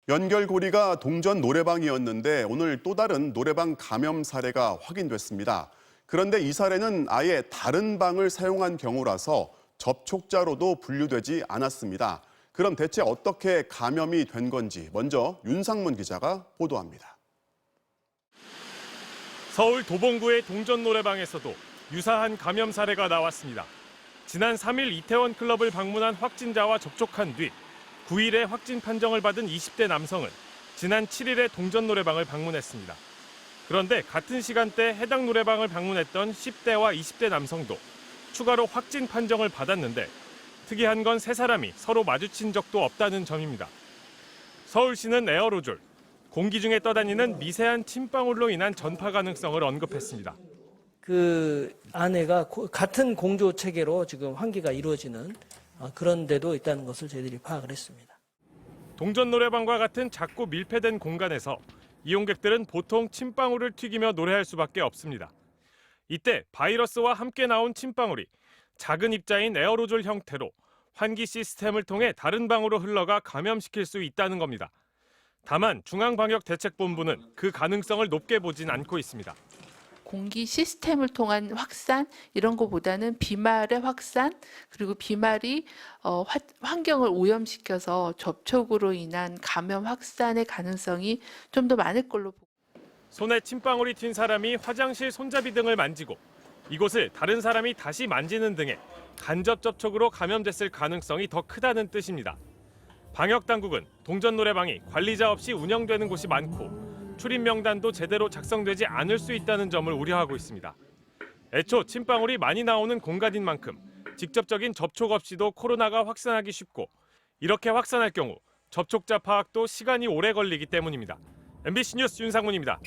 연결고리가 동전 노래방이었는데 오늘 또 다른 노래방 감염 사례가 확인됐습니다. 그런데 이 사례는 아예 다른 방을 사용한 경우라서 접촉자로도 분류되지 않았습니다. 그럼 대체 어떻게 감염이 된 건지 먼저 윤상문 기자가 보도합니다. 서울 도봉구의 동전 노래방에서도 유사한 감염 사례가 나왔습니다. 지난 3일 이태원 클럽을 방문한 확진자와 접촉한 뒤 9일에 확진 판정을 받은 20대 남성은 지난 7일에 동전 노래방을 방문했습니다. 그런데 같은 시간대 해당 노래방을 방문했던 10대와 20대 남성도 추가로 확진 판정을 받았는데 특이한 건 세 사람이 서로 마주친 적도 없다는 점입니다. 서울시는 에어로졸, 공기 중에 떠다니는 미세한 침방울로 인한 전파 가능성을 언급했습니다. 그 안에가 같은 공조 체계로 지금 환기가 이루어지는 그런 데도 있다는 것을 저희들이 파악을 했습니다. 동전 노래방과 같은 작고 밀폐된 공간에서 이용객들은 보통 침방울을 튀기며 노래할 수밖에 없습니다. 이때 바이러스와 함께 나온 침방울이 작은 입자인 에어로졸 형태로 환기 시스템을 통해 다른 방으로 흘러가 감염시킬 수 있다는 겁니다. 다만 중앙방역대책본부는 그 가능성을 높게 보진 않고 있습니다. 공기 시스템을 통한 확산 이런 것보다는 비말의 확산 그리고 비말이 환경을 오염시켜서 접촉으로 인한 감염 확산의 가능성이 좀 더 많을 걸로 보고. 손에 침방울이 튄 사람이 화장실 손잡이 등을 만지고 이곳을 다른 사람이 다시 만지는 등의 간접 접촉으로 감염됐을 가능성이 더 크다는 뜻입니다. 방역당국은 동전 노래방이 관리자 없이 운영되는 곳이 많고 출입 명단도 제대로 작성되지 않을 수 있다는 점을 우려하고 있습니다. 애초 침방울이 많이 나오는 공간인 만큼 직접적인 접촉 없이도 코로나가 확산하기 쉽고 이렇게 확산할 경우 접촉자 파악도 시간이 오래 걸리기 때문입니다. MBC 뉴스 윤상문입니다.